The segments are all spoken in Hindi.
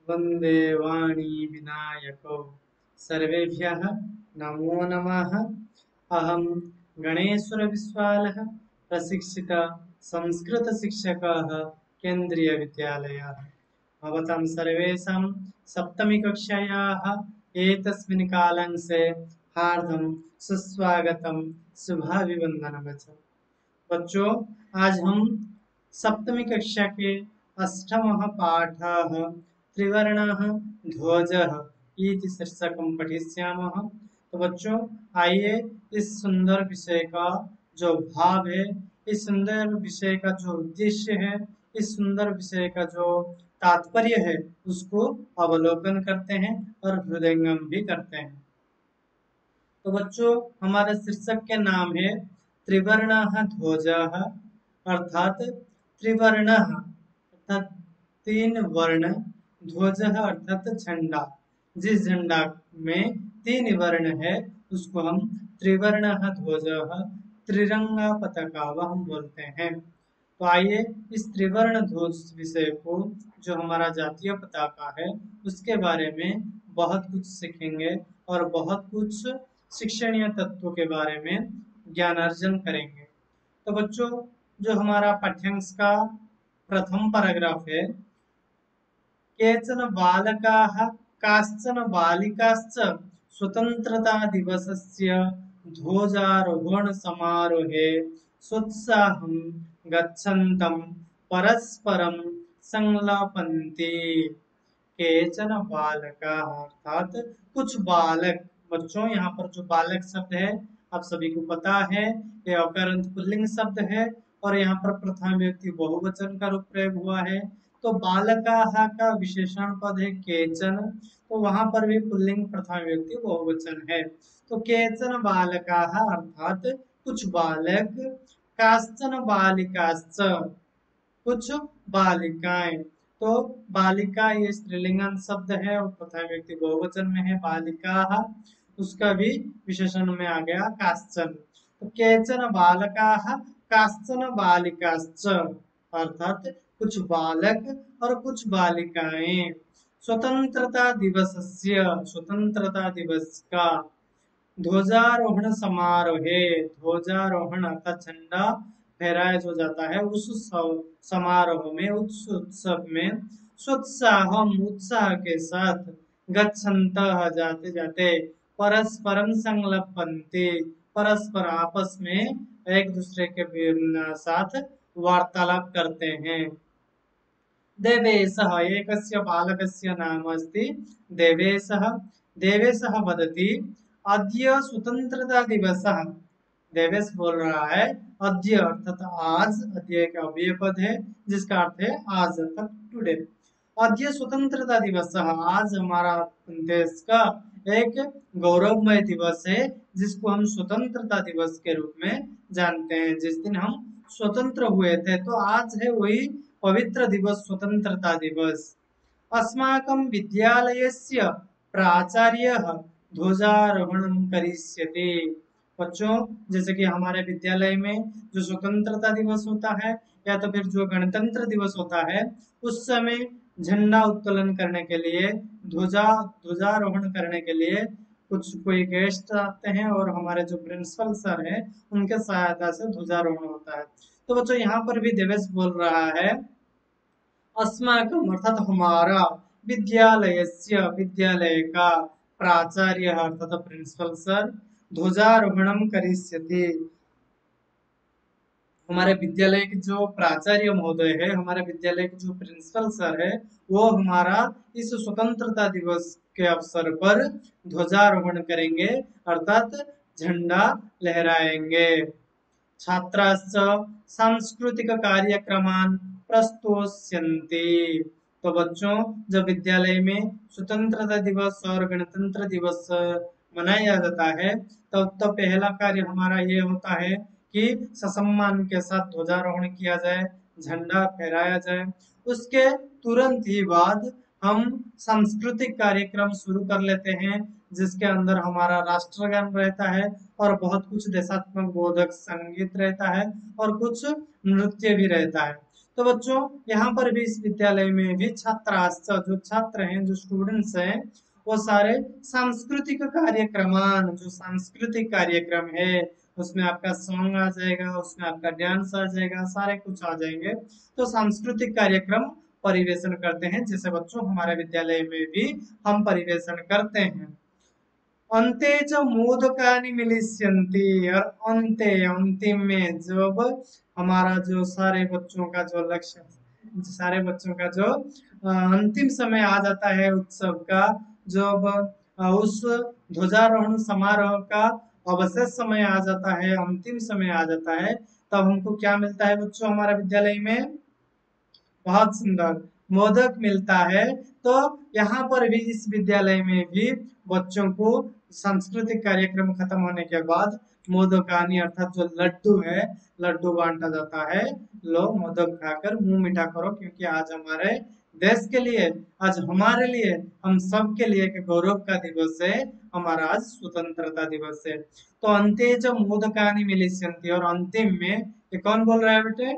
वन्दे वाणी विनायको सर्वेभ्यः नमो नमः। अहं गणेश्वरविश्वालः प्रशिक्षित संस्कृतशिक्षकः केन्द्रीयविद्यालयः। भवतां सर्वेषां सप्तमीकक्षायाः एतस्मिन् कालांशे हार्दं सुस्वागतं शुभाभिवन्दनं च। बच्चों, आज हम सप्तमी कक्षा के अष्टमः पाठः त्रिवर्णः ध्वजः इति शीर्षकं पठिष्यामः। तो बच्चों, आइए इस सुंदर विषय का जो भाव है, इस सुंदर विषय का जो उद्देश्य है, इस सुंदर विषय का जो तात्पर्य है, उसको अवलोकन करते हैं और हृदयंगम भी करते हैं। तो बच्चों, हमारे शीर्षक के नाम है त्रिवर्णः ध्वजः, अर्थात त्रिवर्ण अर्थात तीन वर्ण, ध्वजः अर्थात झंडा। जिस झंडा में तीन वर्ण है उसको हम त्रिवर्णः ध्वजः, त्रिरंगा पताका हम बोलते हैं। तो आइए इस त्रिवर्ण ध्वज विषय को, जो हमारा जातीय पताका है, उसके बारे में बहुत कुछ सीखेंगे और बहुत कुछ शिक्षणीय तत्वों के बारे में ज्ञान अर्जन करेंगे। तो बच्चों, जो हमारा पाठ्यांश का प्रथम पैराग्राफ है, केचन बालकाः काश्चन बालिकाश्च स्वतंत्रता दिवसस्य ध्वजारोहण समारोहे सोत्साहं गच्छन्तं परस्परं संलापन्ति। केचन बालकाः अर्थात कुछ बालक। बच्चों, यहाँ पर जो बालक शब्द है आप सभी को पता है, ये अकारांत पुल्लिंग शब्द है और यहाँ पर प्रथम व्यक्ति बहुवचन का रूप प्रयोग हुआ है। तो बालकाः का विशेषण पद है केचन, तो वहां पर भी पुल्लिंग प्रथम व्यक्ति बहुवचन है। तो केचन बालकाः अर्थात कुछ बालक, काश्चन बालिकाश्च कुछ बालिकाएं। तो बालिका ये स्त्रीलिंगन शब्द है और प्रथम व्यक्ति बहुवचन में है। बालिका उसका भी विशेषण में आ गया काश्चन। तो केचन बालकाः काश्चन बालिकाश्च अर्थात कुछ बालक और कुछ बालिकाएं। स्वतंत्रता दिवसस्य, स्वतंत्रता दिवस का ध्वजारोहण समारोहे, ध्वजारोहण अर्थात झंडा फहराया जो जाता है उस समारोह में, उस उत्सव में सोत्साह उत्साह के साथ गच्छन्तः जाते जाते परस्परम संलपन्ते परस्पर आपस में एक दूसरे के साथ वार्तालाप करते हैं। देवेशः एकस्य बालकस्य नाम अस्ति देवेशः। देवेशः वदति अद्य स्वतंत्रता दिवसः। देवेश बोल रहा है अद्य अर्थात आज, अद्य एक अव्यय पद है जिसका अर्थ है आज अर्थात टुडे। अद्य स्वतंत्रता दिवस, आज हमारा देश का एक गौरवमय दिवस है जिसको हम स्वतंत्रता दिवस के रूप में जानते हैं। जिस दिन हम स्वतंत्र हुए थे, तो आज है वही पवित्र दिवस, स्वतंत्रता दिवस। अस्माकं विद्यालयस्य प्राचार्यः ध्वजारोहणं करिष्यति। बच्चों, जैसे कि हमारे विद्यालय में जो स्वतंत्रता दिवस होता है या तो फिर जो गणतंत्र दिवस होता है, उस समय झंडा उत्तोलन करने के लिए, ध्वजारोहण करने के लिए कोई गेस्ट आते हैं और हमारे जो प्रिंसिपल सर है उनके सहायता से ध्वजारोहण होता है। तो बच्चों, यहाँ पर भी देवेश बोल रहा है अस्माकम अर्थात हमारा, विद्यालयस्य विद्यालय का, प्राचार्य अर्थात प्रिंसिपल सर, ध्वजारोहणम करिष्यति। हमारे विद्यालय के जो प्राचार्य महोदय है, हमारे विद्यालय के जो प्रिंसिपल सर है, वो हमारा इस स्वतंत्रता दिवस के अवसर पर ध्वजारोहण करेंगे अर्थात झंडा लहराएंगे। छात्राश्च सांस्कृतिक कार्यक्रमान प्रस्तोष्यन्ति। तो बच्चों, जब विद्यालय में स्वतंत्रता दिवस और गणतंत्र दिवस मनाया जाता है, तब तो पहला कार्य हमारा ये होता है कि ससम्मान के साथ ध्वजारोहण किया जाए, झंडा फहराया जाए। उसके तुरंत ही बाद हम सांस्कृतिक कार्यक्रम शुरू कर लेते हैं, जिसके अंदर हमारा राष्ट्रगान रहता है और बहुत कुछ देशात्मक बोधक संगीत रहता है और कुछ नृत्य भी रहता है। तो बच्चों यहाँ पर भी इस विद्यालय में भी छात्राश्च जो छात्र हैं जो स्टूडेंट्स हैं वो सारे सांस्कृतिक कार्यक्रमान जो सांस्कृतिक कार्यक्रम है उसमें आपका सॉन्ग आ जाएगा, उसमें आपका डांस आ जाएगा, सारे कुछ आ जाएंगे। तो सांस्कृतिक कार्यक्रम परिवेशन करते हैं, जैसे बच्चों हमारे विद्यालय में भी हम परिवेशन करते हैं। अंते च मोदकानि मिलिष्यन्ति, और अंते अंतिम में जब हमारा जो सारे बच्चों का जो लक्ष्य, सारे बच्चों का जो अंतिम समय आ जाता है उत्सव का, जब उस ध्वजारोहण समारोह का अवशेष समय आ जाता है, अंतिम समय आ जाता है, तब हमको क्या मिलता है बच्चों हमारे विद्यालय में? बहुत सुंदर, मोदक मिलता है। तो यहाँ पर भी इस विद्यालय में भी बच्चों को सांस्कृतिक कार्यक्रम खत्म होने के बाद मोदकानी अर्थात जो लड्डू है, लड्डू बांटा जाता है। लो मोदक खाकर मुंह मीठा करो, क्योंकि आज हमारे देश के लिए, आज हमारे लिए, हम सब के लिए एक गौरव का दिवस है, हमारा आज स्वतंत्रता दिवस है। तो अंते जो मोदकानी मिलिष्यन्ति, और अंतिम में ये कौन बोल रहा है बेटे?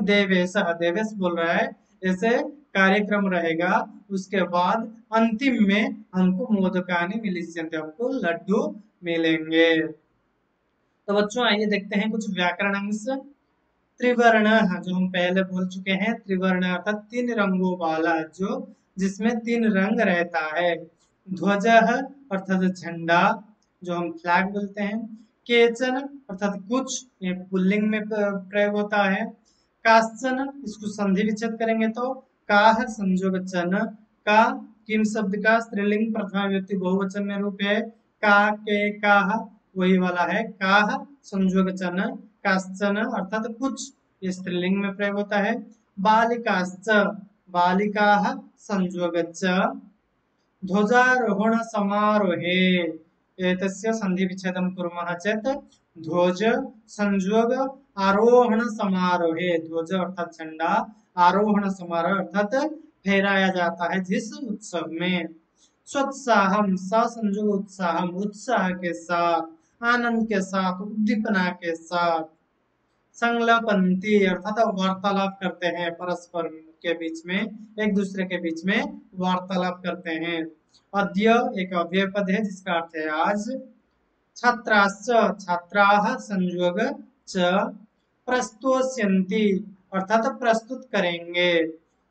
देवेश, देवेश बोल रहा है ऐसे कार्यक्रम रहेगा। उसके बाद अंतिम में हमको मोदकानी मिलिष्यन्ति, हमको लड्डू मिलेंगे। तो बच्चों आइए देखते हैं कुछ व्याकरण अंश। त्रिवर्ण, जो हम पहले बोल चुके हैं, त्रिवर्ण अर्थात तीन रंगों वाला, जो जिसमें तीन रंग रहता है। ध्वज अर्थात झंडा, जो हम फ्लैग बोलते हैं। केचन अर्थात कुछ, ये पुल्लिंग में प्रयोग होता है। काश्चन, इसको संधि विच्छेद करेंगे तो काह संयोग चन, का किम शब्द का स्त्रीलिंग प्रथमा विभक्ति बहुवचन में रूप है। का के काह वही वाला है, काह संयोग चन, काश्चन अर्थात कुछ, ये स्त्रीलिंग में प्रयोग होता है। बालिकाश्च, बालिकाः संयोगच्च। ध्वजारोहण समारोहे एतस्य संधि विच्छेदं कुर्मः चेत् ध्वज संयोग आरोहण समारोहे, ध्वज अर्थात झंडा, आरोहण समारोह अर्थात फहराया जाता है जिस उत्सव में। स्वोत्साहम, ससंयोग उत्साहम, उत्साह के साथ, आनंद के साथ, उद्दीपना के साथ। संलपंती अर्थात वार्तालाप करते हैं, परस्पर के बीच में, एक दूसरे के बीच में वार्तालाप करते हैं। अद्य एक अव्यय पद है जिसका अर्थ है आज। छात्राश्च, छात्राः संयोग च प्रस्तोष्यन्ति अर्थात प्रस्तुत करेंगे।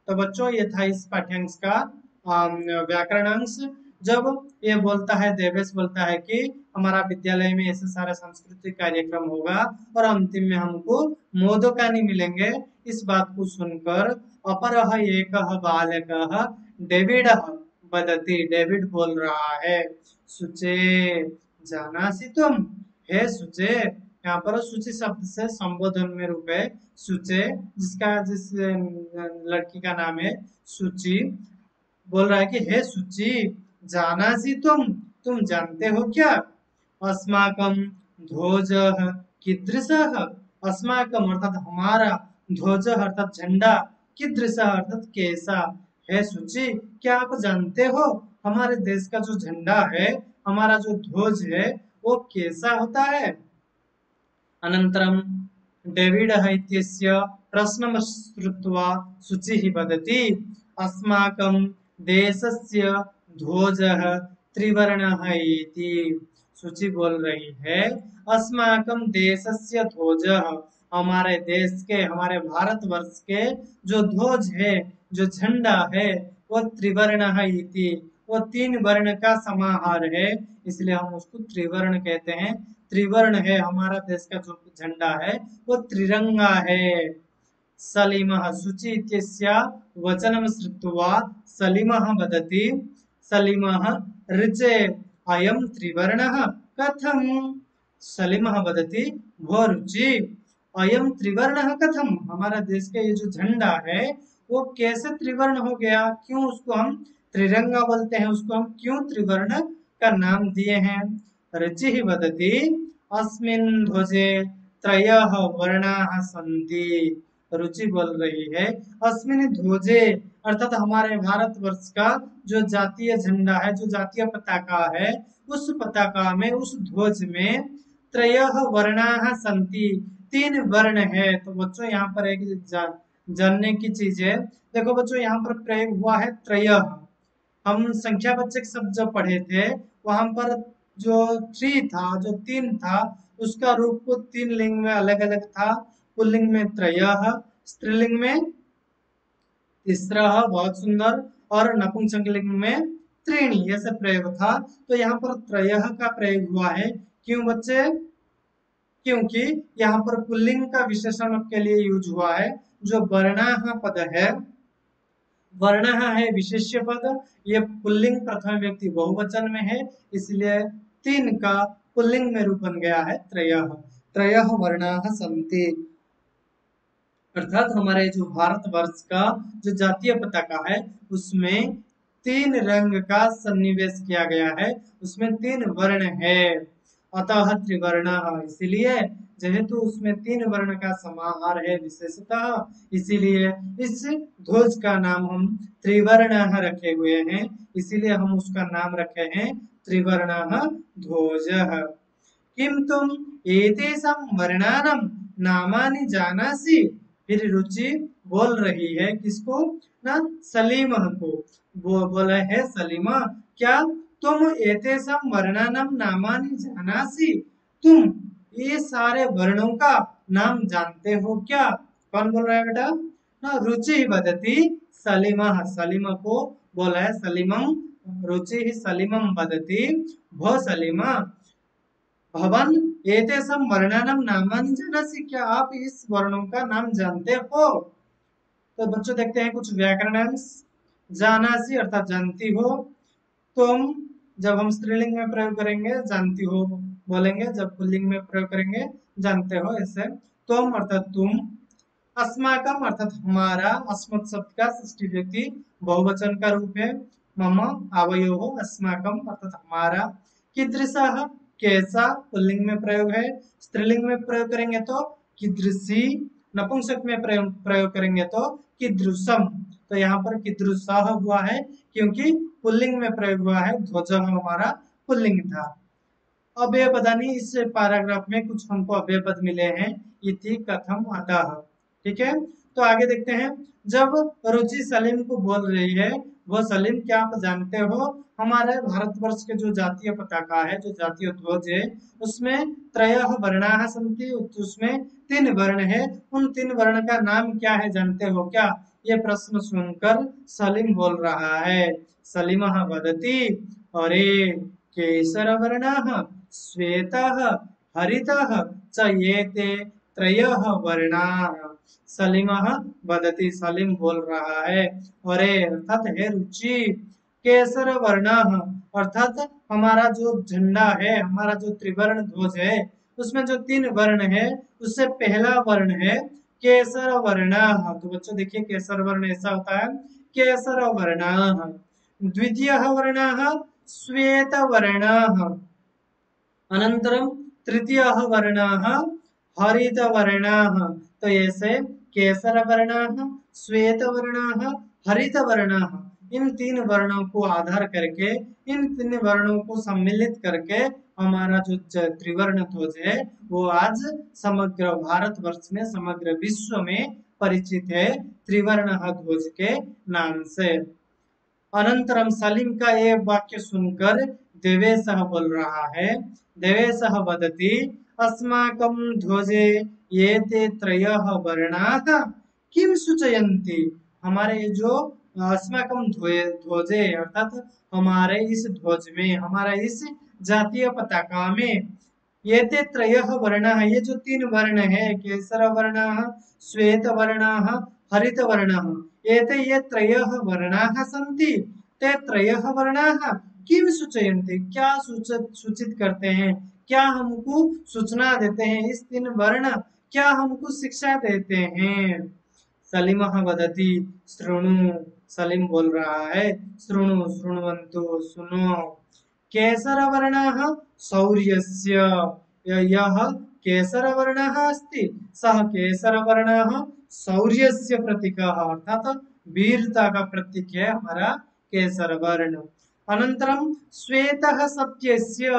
तो बच्चों ये था इस पाठ्यांश का व्याकरण अंश। जब ये बोलता है, देवेश बोलता है कि हमारा विद्यालय में ऐसे सारे सांस्कृतिक कार्यक्रम होगा और अंतिम में हमको मोदकानि मिलेंगे, इस बात को सुनकर अपरः एकः बालकः डेविडः वदति, डेविड बोल रहा है, सुचे जानासि तुम, हे सुचे। यहाँ पर सुचि शब्द से संबोधन में रूप है सुचे, जिस लड़की का नाम है सुचि, बोल रहा है कि हे सुचि जानासि तुम जानते हो क्या? अस्माकं ध्वजः कीदृशः, अस्माकं अर्थात हमारा, ध्वज अर्थात झंडा, कीदृशः अर्थात कैसा। हे सुचि क्या आप जानते हो हमारे देश का जो झंडा है, हमारा जो ध्वज है, वो कैसा होता है? अनन्तरं डेविडः इत्यस्य प्रश्नं श्रुत्वा शुचिः वदति, अस्माकं देशस्य ध्वजः त्रिवर्णः इति। शुचि बोल रही है, अस्माकं देशस्य ध्वजः, हमारे देश के, हमारे भारतवर्ष के जो ध्वज है, जो झंडा है, वो त्रिवर्णः इति, वो तीन वर्ण का समाहार है, इसलिए हम उसको त्रिवर्ण कहते हैं। त्रिवर्ण है, हमारा देश का जो झंडा है वो त्रिरंगा है। सलीमः, शुचि इत्यस्य वचनं श्रुत्वा सलीमः वदति, सलीमः ऋचे अयं त्रिवर्णः कथं। सलीमः वदति, भो रुचि अयं त्रिवर्णः कथं, हमारा देश का ये जो झंडा है वो कैसे त्रिवर्ण हो गया, क्यों उसको हम त्रिरंगा बोलते हैं, उसको हम क्यों त्रिवर्ण का नाम दिए हैं। ऋचिः वदति, अस्मिन् ध्वजे त्रयः वर्णाः सन्ति। रुचि बोल रही है, अस्मिन् ध्वजे अर्थात हमारे भारतवर्ष का जो जातीय झंडा है, जो जातीय पताका है, उस पताका में, उस ध्वज में त्रयः वर्णाः सन्ति, तीन वर्ण है। तो बच्चों यहाँ पर एक जानने की चीज है। देखो बच्चों, यहाँ पर प्रयोग हुआ है त्रयः। हम संख्यावाचक शब्द जब पढ़े थे, वहां पर जो थ्री था, जो तीन था, उसका रूप तीन लिंग में अलग अलग था। पुल्लिंग में त्रयः, स्त्रीलिंग में तीसरा, बहुत सुंदर, और नपुंसकलिंग में त्रीणि, ऐसे प्रयोग था। तो यहाँ पर त्रयः का प्रयोग हुआ है। क्यों बच्चे? क्योंकि यहाँ पर पुल्लिंग का विशेषण के लिए यूज हुआ है। जो वर्णाः पद है, वर्णः है विशेष्य पद, ये पुल्लिंग प्रथम व्यक्ति बहुवचन में है, इसलिए तीन का पुल्लिंग में रूप बन गया है त्रयः। त्रयः वर्णाः सन्ति, अर्थात हमारे जो भारतवर्ष का जो जातीय पताका है, उसमें तीन रंग का सन्निवेश किया गया है, उसमें तीन वर्ण है। अतः त्रिवर्ण, इसीलिए जेहेतु उसमें तीन वर्ण का समाहार है विशेषतः, इसीलिए इस ध्वज का नाम हम त्रिवर्ण रखे हुए हैं। इसीलिए हम उसका नाम रखे हैं त्रिवर्ण ध्वज। किम तुम एतेषां वर्णानां नामानि जानासि? फिर रुचि बोल रही है किसको? ना सलीमा को। वो बोला है सलीमा, क्या तुम एतेषां वर्णानां नामानि जानासि? तुम ये सारे वर्णों का नाम जानते हो क्या? कौन बोल रहा है बेटा? ना रुचि वदति सलीमा, सलीमा को बोला है सलीमम, रुचि सलीमम वदति, भो सलीमा भवन एतेषां वर्णानां नामानि जानासि? क्या आप इस वर्णों का नाम जानते हो? तो बच्चों देखते हैं कुछ व्याकरणांश। जानासि अर्थात जानती हो। तुम जब हम स्त्रीलिंग में प्रयोग करेंगे जानती हो बोलेंगे, जब पुल्लिंग में प्रयोग करेंगे जानते हो, ऐसे। तुम अर्थात तुम। अस्माकम अर्थात हमारा, अस्मत् शब्द का षष्ठी व्यक्ति बहुवचन का रूप है। मम आवयोः अस्माकम अर्थात हमारा। कीदृशः कैसा पुल्लिंग में प्रयोग है। स्त्रीलिंग में प्रयोग करेंगे तो कीदृशी, नपुंसक में प्रयोग करेंगे तो कीदृशम। तो यहाँ पर कीदृशः हुआ है क्योंकि पुल्लिंग में प्रयोग हुआ है, ध्वज हमारा पुल्लिंग था। अव्यय पदानी, इस पैराग्राफ में कुछ हमको अव्यय पद मिले हैं। इति कथम अतः, ठीक है। तो आगे देखते हैं। जब रुचि सलीम को बोल रही है, वो सलीम क्या आप जानते हो, हमारे भारतवर्ष के जो जातीय पताका है, जो जातीय ध्वज है, उसमें त्रयः वर्णाः सन्ति, उसमें तीन वर्ण है। उन तीन वर्ण का नाम क्या है जानते हो क्या? ये प्रश्न सुनकर सलीम बोल रहा है। सलीमः वदति, अरे केसरवर्णः श्वेतः हरितः च एते त्रयः वर्णाः। सलीमः वदति, सलीम बोल रहा है, अरे अर्थात है रुचि, केसर वर्णः अर्थात हमारा जो झंडा है, हमारा जो त्रिवर्ण ध्वज है, उसमें जो तीन वर्ण है, उससे पहला वर्ण है केसर वर्णः। तो बच्चों देखिए, केसर वर्ण ऐसा होता है, केसर वर्णः। द्वितीयः वर्णः श्वेत वर्णः। अनंतरम तृतीयः वर्णः हरित वर्णः। तो ऐसे केसर वर्णः, श्वेत वर्णः, हरित वर्णः, इन तीन वर्णों को आधार करके, इन तीन वर्णों को सम्मिलित करके हमारा जो त्रिवर्ण ध्वज है, वो आज समग्र भारतवर्ष में, समग्र विश्व में परिचित है त्रिवर्ण ध्वज के नाम से। अनंतरम सलीम का ये वाक्य सुनकर देवेशः बोल रहा है। देवेशः वदति, अस्माकं ध्वजे एते त्रयः वर्णाः किं सूचयन्ति? हमारे जो अस्माकं ध्वजे अर्थात हमारे इस ध्वज में, हमारा इस जातीय पताका में, एते त्रयः वर्णाः, ये जो तीन वर्ण है, केसर वर्णः, श्वेत वर्णः, हरित वर्णः, एते ये त्रयः वर्णाः सन्ति। ते त्रयः वर्णाः किं सूचयन्ति? क्या सूचित करते हैं, क्या हमको सूचना देते हैं? इस तीन वर्ण क्या हमको शिक्षा देते हैं? सलीमः वदति, शृणु, सलीम बोल रहा है, शृणु, शृण्वन्तु, सुनो। केसरवर्णः शौर्यस्य, यः केसरवर्णः अस्ति, सः केसरवर्णः शौर्यस्य प्रतीकः, अर्थात वीरता का प्रतीक है हमारा केसर वर्ण। अनंतरम श्वेतः सत्यस्य,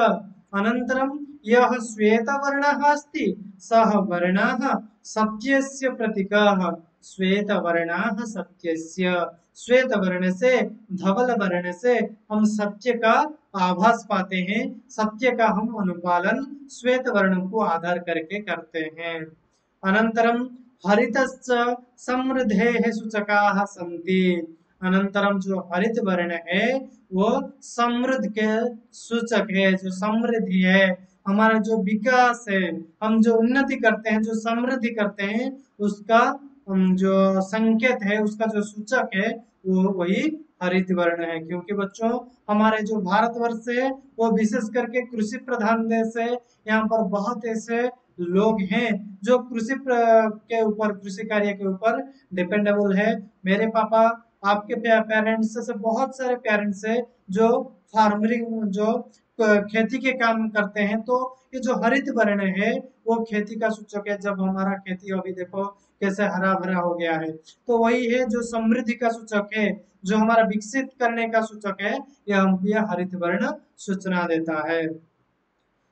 अनंतरम यह श्वेत वर्णः अस्ति, सः वर्णः सत्यस्य प्रतीकः, श्वेतवर्णाः सत्यस्य। श्वेत वर्ण से, धवल वर्ण से हम सत्य का आभास पाते हैं, सत्य का हम अनुपालन श्वेत वर्ण को आधार करके करते हैं। अनंतरम हरितश्च समृद्धेः सूचकाः सन्ति। अनंतरम जो हरित वर्ण है वो समृद्ध के सूचक है, जो समृद्धि है, हमारा जो विकास है, हम जो उन्नति करते हैं, जो समृद्धि करते हैं, उसका जो संकेत है, उसका जो सूचक है वो वही हरित वर्ण है। क्योंकि बच्चों हमारे जो भारतवर्ष है वो विशेष करके कृषि प्रधान देश है। यहाँ पर बहुत ऐसे लोग हैं जो के ऊपर, कृषि कार्य के ऊपर डिपेंडेबल है। मेरे पापा, आपके पेरेंट्स से बहुत सारे पेरेंट्स है जो फार्मरिंग, जो खेती के काम करते हैं। तो ये जो हरित वर्ण है वो खेती का सूचक है। जब हमारा खेती अभी देखो कैसे हरा भरा हो गया है, तो वही है जो समृद्धि का सूचक है, जो हमारा विकसित करने का सूचक है, यह हमको यह हरित वर्ण सूचना देता है।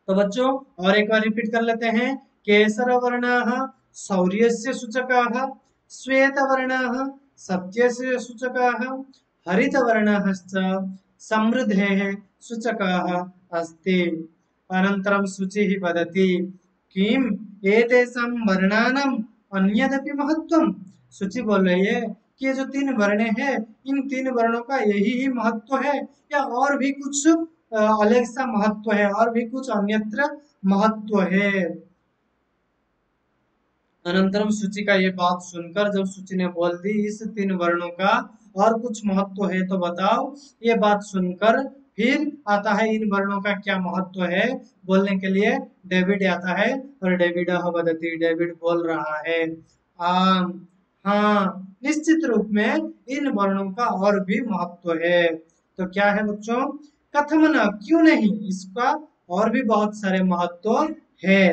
तो बच्चों और एक बार रिपीट कर लेते हैं। केसर वर्णाः शौर्यस्य सूचकाः, श्वेत वर्णाः सत्यस्य सूचकाः, हरित वर्णाश्च समृद्धेः सूचकाः अस्ति। अनन्तरं सूचिः वदति किम् एतेषां वर्णानाम् अन्यदपि महत्त्वम्। सूची बोल रही है कि ये जो तीन वर्ण है, इन तीन वर्णों का यही ही महत्व है या और भी कुछ अलग सा महत्व है, और भी कुछ अन्यत्र महत्व है। अनंतरम सूची का ये बात सुनकर जब सूची ने बोल दी इस तीन वर्णों का और कुछ महत्व है तो बताओ, ये बात सुनकर फिर आता है इन वर्णों का क्या महत्व है बोलने के लिए डेविड आता है। और डेविड वदति, डेविड बोल रहा है आम, हाँ, निश्चित रूप में इन वर्णों का और भी महत्व है। तो क्या है बच्चों? कथम न, क्यों नहीं, इसका और भी बहुत सारे महत्व है।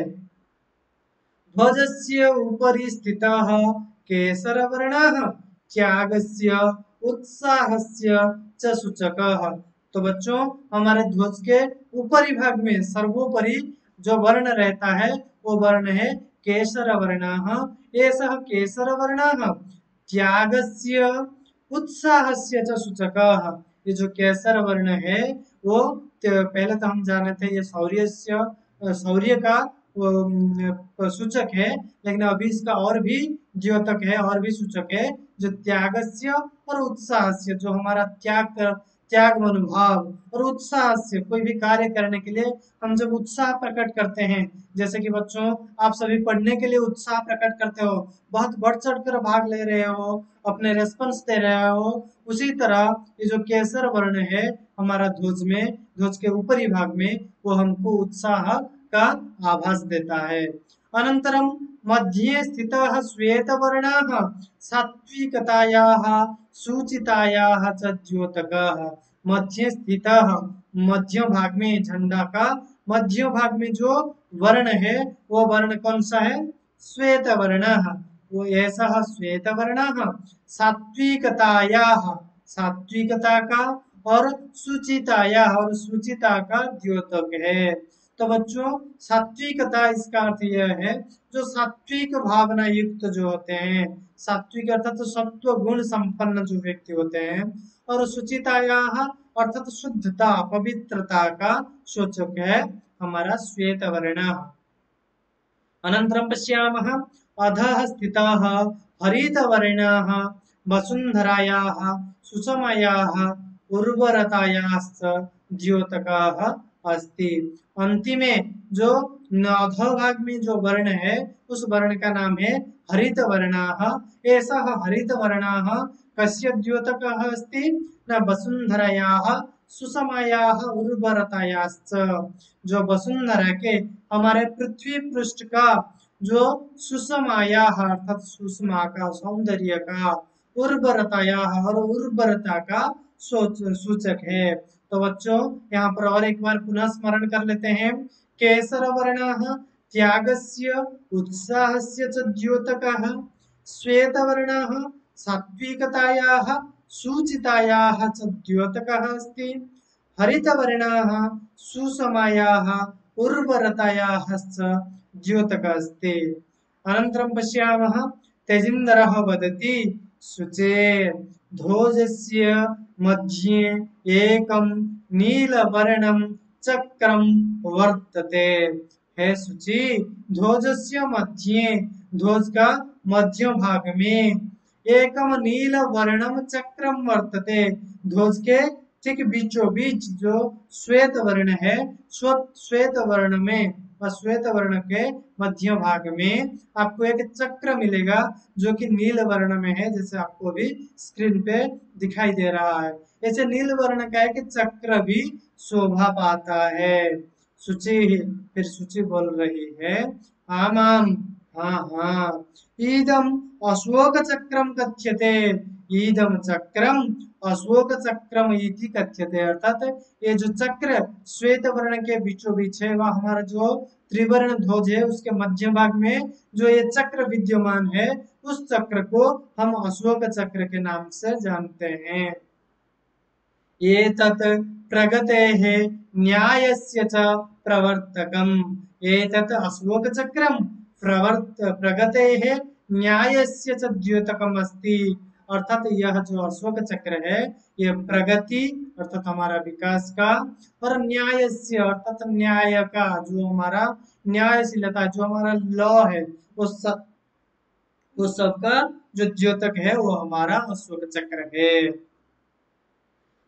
ध्वजस्य उपरि स्थितः केसरवर्णः त्यागस्य उत्साहस्य च सूचकः। तो बच्चों हमारे ध्वज के ऊपरी भाग में सर्वोपरि जो वर्ण रहता है वो वर्ण है केसर वर्णः। एषः केसर वर्णः त्यागस्य उत्साहस्य च सूचकः। ये जो केसर वर्ण है वो पहले तो हम जाने थे ये शौर्य का सूचक है, लेकिन अभी इसका और भी द्योतक है, और भी सूचक है, जो त्यागस्य और उत्साहस्य, जो हमारा त्याग मनोभाव और उत्साह से कोई भी कार्य करने के लिए हम जब उत्साह प्रकट करते हैं, जैसे कि बच्चों आप सभी पढ़ने के लिए उत्साह प्रकट करते हो, बहुत बढ़ चढ़ कर भाग ले रहे हो, अपने रेस्पॉन्स दे रहे हो, उसी तरह ये जो केसर वर्ण है हमारा ध्वज में, ध्वज के ऊपरी भाग में, वो हमको उत्साह का आभास देता है। अनंतरम मध्ये स्थितः श्वेतवर्णः सात्विकतायाः सूचितायाः च द्योतकः। मध्य स्थितः, मध्य भाग में, झंडा का मध्य भाग में जो वर्ण है वो वर्ण कौन सा है? श्वेत वर्णः। वो ऐसा श्वेत वर्णः सात्विकतायाः, सात्विकता का, और सुचिताया, और सुचिता का द्योतक है। तो बच्चों सात्विकता इसका अर्थ यह है जो सात्विक भावना युक्त जो होते हैं, सात्विक अर्थात तो सत्व गुण संपन्न जो व्यक्ति होते हैं, और सुचिताया अर्थात शुद्धता, पवित्रता का सूचक है हमारा श्वेत वर्ण। अनन्तरं पश्यामः अधः स्थिताः हरितवर्णाः वसुन्धरायाः सुषमायाः उर्वरतायाश्च द्योतकाः अस्ति। अंतिमे जो अधोभाग में जो वर्ण है उस वर्ण का नाम है हरित वर्णाः। एषः हरित वर्णाः कस्य द्योतकः अस्ति? न वसुन्धरायाः सुषमायाः उर्वरतायाश्च। जो वसुंधरा के, हमारे पृथ्वी पृष्ठ का जो सुषमाया अर्थात सुषमा का, सौंदर्य का, उर्वरताया और उर्वरता का सूचक है। तो बच्चों यहाँ पर और एक बार पुनः स्मरण कर लेते हैं। केसर वर्णः त्यागस्य उत्साहस्य च द्योतकः, श्वेत वर्णः सात्विकतायाः सूचितायाः च द्योतकः अस्ति, हरितवर्णाः सुषमायाः उर्वरतायाः च द्योतकः अस्ति। अनन्तरं पश्यामः तेजिन्दरः वदति शुचे ध्वजस्य मध्ये एकं नीलवर्णं चक्रं वर्तते। हे शुचि, ध्वजस्य मध्ये, ध्वज का मध्य भाग में एकम नील वर्णम चक्रम वर्तते, ध्वज के ठीक बीचों बीच जो श्वेत वर्ण है, श्वेत वर्ण में और श्वेत वर्ण के मध्य भाग में आपको एक चक्र मिलेगा जो कि नील वर्ण में है, जैसे आपको भी स्क्रीन पे दिखाई दे रहा है। ऐसे नील वर्ण का एक चक्र भी शोभा पाता है। शुचि, फिर शुचि बोल रही है आम आम, हाँ हाँ, ईदम अशोक चक्रम कथ्यते, ईदम चक्रम अशोक चक्रम इति कथ्यते। अर्थात ये जो चक्र श्वेत वर्ण के बीचों बीच है, वह हमारा जो त्रिवर्ण ध्वज है उसके मध्य भाग में जो ये चक्र विद्यमान है, उस चक्र को हम अशोक चक्र के नाम से जानते हैं। एतत् प्रगतेः न्यायस्य च प्रवर्तकम्, एतत् अशोकचक्रं प्रगतेः न्यायस्य च द्योतकम् अस्ति। अर्थात यह जो अशोक चक्र है, यह प्रगति अर्थात हमारा विकास का, और न्यायस्य अर्थात न्याय का, जो हमारा न्यायशीलता, जो हमारा लॉ है, उस सबका जो द्योतक है वो हमारा अशोक चक्र है।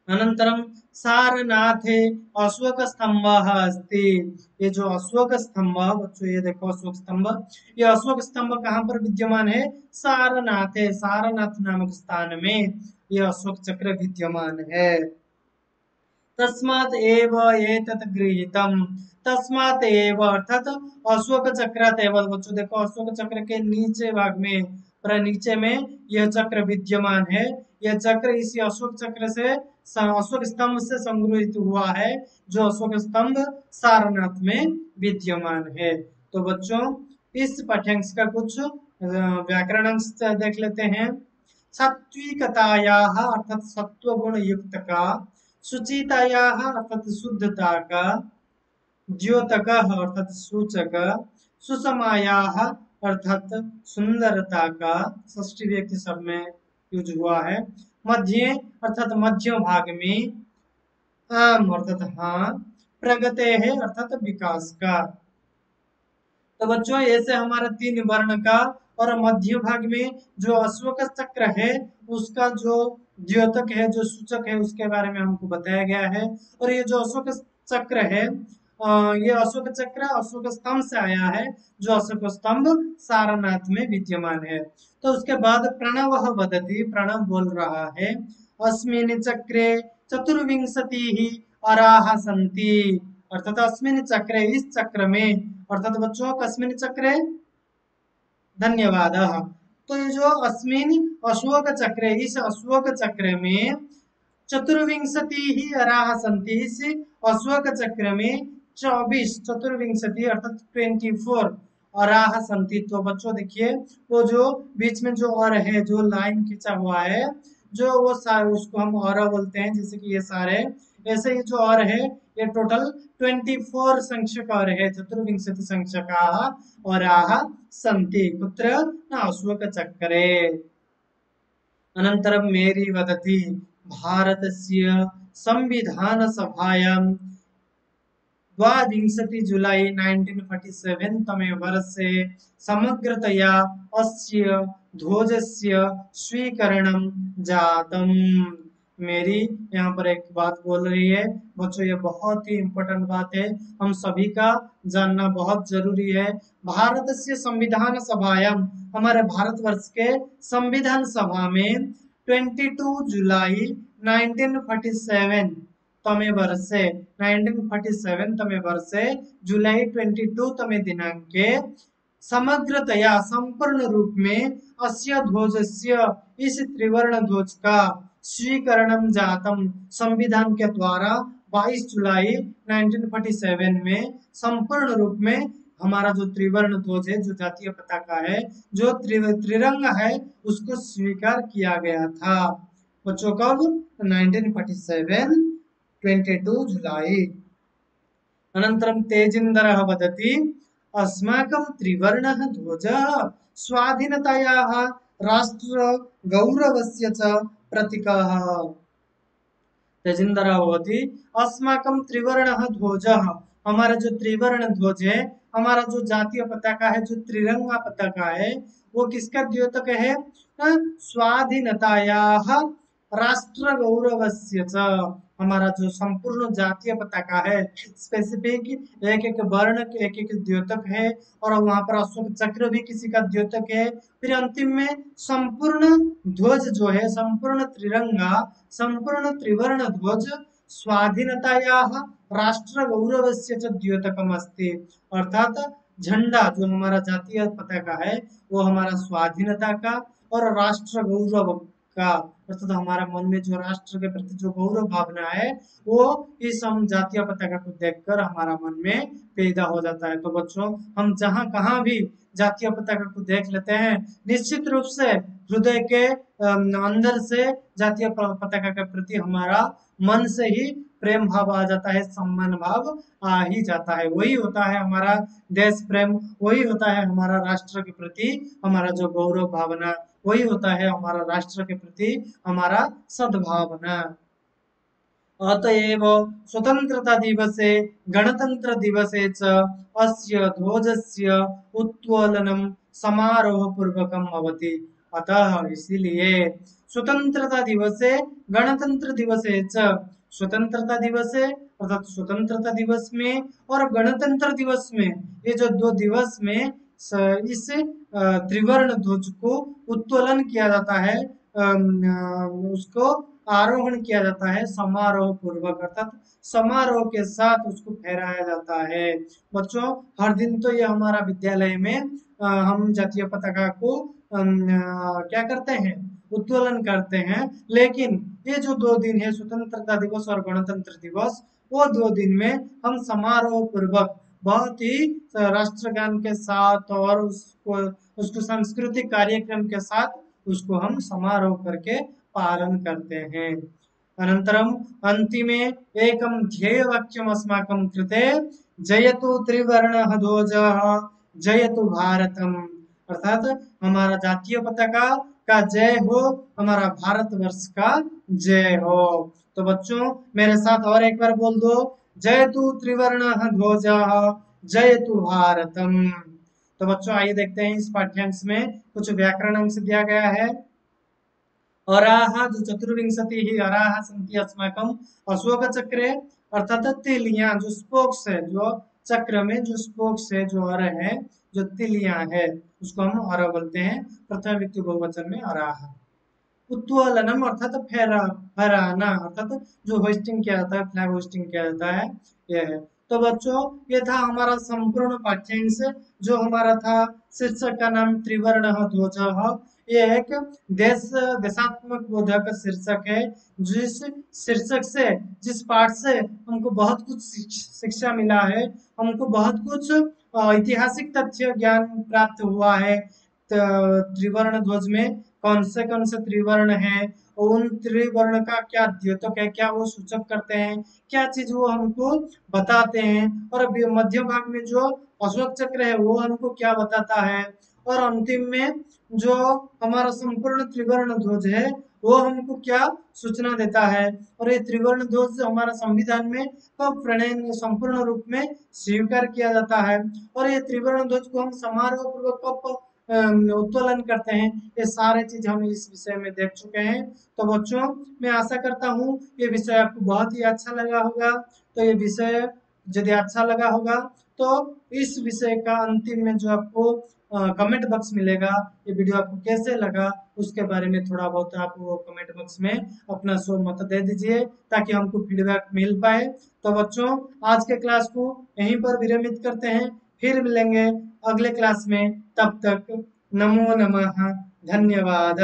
अनंतरम सारनाथे अशोक स्तंभ अस्ति। ये जो अशोक स्तंभ, बच्चों ये देखो अशोक स्तंभ, ये अशोक स्तंभ कहाँ पर विद्यमान है? सारनाथे, सारनाथ नामक स्थान में ये अशोक चक्र विद्यमान है। तस्मात् एव एतत् गृहीतम्, तस्मात् एव अर्थात अशोक चक्रात एव, बच्चों देखो अशोक चक्र के नीचे भाग में, पर नीचे में यह चक्र विद्यमान है। यह चक्र इसी अशोक चक्र से, अशोक स्तंभ से संग्रहित हुआ है, जो अशोक स्तंभ सारनाथ में विद्यमान है। तो बच्चों इस पाठ्यांश का कुछ व्याकरण अंश देख लेते हैं। सात्विकतायाः अर्थात सत्व गुण युक्त का, शुचितायाः अर्थात शुद्धता का, द्योतकः अर्थात सूचक, सुषमायाः अर्थात सुंदरता का, षष्ठी व्यक्ति सब में यूज हुआ है, मध्य अर्थात मध्य भाग में, आम अर्थात हाँ, प्रगते है अर्थात विकास का। तो बच्चों ऐसे हमारा तीन वर्ण का और मध्य भाग में जो अशोक चक्र है उसका जो द्योतक है, जो सूचक है, उसके बारे में हमको बताया गया है। और ये जो अशोक चक्र है, ये अशोक चक्र अशोक स्तंभ से आया है, जो अशोक स्तंभ सारनाथ में विद्यमान है। तो उसके बाद प्रणव वदति, प्रणव बोल रहा है अस्मिन् चक्रे चतुर्विंशति अराह सन्ति। अर्थात अस्मिन् चक्रे, इस चक्र में, अर्थात बच्चों कस्मिन् चक्रे, धन्यवाद। तो ये जो अस्मिन् अशोक चक्र, इस अशोक चक्र में चतुर्विंशति ही अराह सन्ति, इस अशोक चक्र में 24 चतुर्विंशति अर्थात 24 अराह सन्ति। तो बच्चों देखिए वो जो बीच में जो और है, जो लाइन खींचा हुआ है, जो वो उसको हम और बोलते हैं, जैसे कि ये सारे, ऐसे ही जो और है ये टोटल 24 संख्यक और है, चतुर्विंशति संख्यका और आह सन्ति कुत्र न अशोक चक्रे। अनन्तरं मेरी वदति भारतस्य संविधान सभायां 22 जुलाई 1947 तमे वर्षे समग्रतया अस्य ध्वजस्य स्वीकरणं जातम्। मेरी यहाँ पर एक बात बोल रही है बच्चों, ये बहुत ही इम्पोर्टेंट बात है, हम सभी का जानना बहुत जरूरी है। भारत से संविधान सभायां, हमारे भारतवर्ष के संविधान सभा में 22 जुलाई 1947 तमे वर्षे, 1947 तमे वर्षे जुलाई 22 तमे दिनांके समग्रतया संपूर्ण रूप में अस्य ध्वजस्य, इस त्रिवर्ण ध्वज का स्वीकरणम जातम, संविधान के द्वारा 22 जुलाई 1947 में संपूर्ण रूप में हमारा जो त्रिवर्ण ध्वज है, जो जातीय पताका है, जो त्रिरंग है, उसको स्वीकार किया गया था। बच्चों कब? 1947 22 जुलाई। अनन्तरं तेजिन्दरः वदति अस्माकं त्रिवर्णः ध्वजः स्वाधीनतायाः राष्ट्रगौरवस्य च प्रतीकः। तेजिंदरा होती अस्माकं त्रिवर्णः ध्वजः, हमारा जो त्रिवर्ण ध्वज है, हमारा जो जातीय पताका है, जो त्रिरंगा पताका है, वो किसका द्योतक है? स्वाधीनतायाः राष्ट्र गौरवस्य च, हमारा जो संपूर्ण जातीय पताका है, स्पेसिफिक एक एक वर्ण के एक एक द्योतक है, और वहां पर अशोक चक्र भी किसी का द्योतक है। फिर अंतिम में संपूर्ण ध्वज जो है, संपूर्ण त्रिरंगा, संपूर्ण त्रिवर्ण ध्वज स्वाधीनतायाः राष्ट्र गौरवस्य च द्योतकम् अस्ति, अर्थात झंडा जो हमारा जातीय पताका है, वो हमारा स्वाधीनता का और राष्ट्र गौरव का, अर्थात हमारा मन में जो राष्ट्र के प्रति जो गौरव भावना है, वो इस हम जातीय पताका को देखकर हमारा मन में पैदा हो जाता है। तो बच्चों, हम जहाँ कहाँ भी जातीय पताका को देख लेते हैं, निश्चित रूप से हृदय के अंदर से जातीय पताका के प्रति हमारा मन से ही प्रेम भाव आ जाता है, सम्मान भाव आ ही जाता है। वही होता है हमारा देश प्रेम, वही होता है हमारा राष्ट्र के प्रति हमारा जो गौरव भावना, वही होता है हमारा राष्ट्र के प्रति हमारा सद्भावना। अतएव स्वतंत्रता दिवसे गणतंत्र दिवसे च अस्य ध्वजस्य उत्तोलनं समारोह पूर्वकं भवति। अतः इसीलिए स्वतंत्रता दिवसे गणतंत्र दिवसे च, स्वतंत्रता दिवसे अर्थात स्वतंत्रता दिवस में और गणतंत्र दिवस में, ये जो दो दिवस में इस त्रिवर्ण ध्वज को उत्तोलन किया जाता है, उसको आरोहण किया जाता है समारोह पूर्वक, अर्थात समारोह के साथ उसको फहराया जाता है। बच्चों, हर दिन तो ये हमारा विद्यालय में हम जातीय पताका को क्या करते हैं, उत्तोलन करते हैं, लेकिन ये जो दो दिन है, स्वतंत्रता दिवस और गणतंत्र दिवस, वो दो दिन में हम समारोह पूर्वक बहुत ही राष्ट्रगान के साथ और उसको सांस्कृतिक कार्यक्रम के साथ उसको हम समारोह करके पालन करते हैं। अनन्तरम् अन्तिमे एकं ध्येयवाक्यम् अस्माकं कृते, जयतु त्रिवर्णः ध्वजः जयतु भारतम्, अर्थात हमारा जातीय पताका का जय हो, हमारा भारतवर्ष का जय हो। तो बच्चों, मेरे साथ और एक बार बोल दो, जयतु त्रिवर्णः ध्वजः जयतु भारतम्। तो बच्चों, आइए देखते हैं इस पाठ्यांश में कुछ व्याकरण अंश दिया गया है। अराः जो चतुर्विंशतिः अराः सन्ति अस्माकम् अशोक चक्रे, अर्थात तिलियां जो स्पोक्स है, जो चक्र में जो स्पोक्स है, जो अर है, जो तिलियां है, उसको हम अर बोलते हैं, प्रथम व्यक्ति बहुवचन में अराः। उत्तोलनम अर्थात फहराना, अर्थात जो होस्टिंग किया जाता है, फ्लैग होस्टिंग किया जाता है, यह है। तो बच्चों, ये था हमारा संपूर्ण पाठ्यांश, जो हमारा था शीर्षक का नाम त्रिवर्ण ध्वजः। ये एक देशात्मक बोधक शीर्षक है, जिस शीर्षक से, जिस पाठ से हमको बहुत कुछ शिक्षा मिला है, हमको बहुत कुछ ऐतिहासिक तथ्य ज्ञान प्राप्त हुआ है। त्रिवर्ण ध्वज में कौन से त्रिवर्ण हैं, और उन त्रिवर्ण का क्या द्योतक है, क्या वो सूचक करते हैं, क्या चीज वो हमको बताते हैं, और मध्य भाग में जो अशोक चक्र है वो हमको क्या बताता है, और अंतिम में जो हमारा संपूर्ण त्रिवर्ण ध्वज है वो हमको क्या सूचना देता है। और ये त्रिवर्ण ध्वज हमारा संविधान में कब प्रणयन संपूर्ण रूप में स्वीकार किया जाता है, और ये त्रिवर्ण ध्वज को हम समारोह पूर्वक कब उत्तोलन करते हैं, ये सारे चीज हम इस विषय में देख चुके हैं। तो बच्चों, मैं आशा करता हूँ ये विषय आपको बहुत ही अच्छा लगा होगा। तो ये विषय यदि अच्छा लगा होगा तो इस विषय का अंतिम में जो आपको कमेंट बॉक्स मिलेगा, ये वीडियो आपको कैसे लगा उसके बारे में थोड़ा बहुत आप वो कमेंट बॉक्स में अपना सो मत दे दीजिए, ताकि हमको फीडबैक मिल पाए। तो बच्चों, आज के क्लास को यहीं पर विरमित करते हैं, फिर मिलेंगे अगले क्लास में। तब तक नमो नमः, धन्यवाद।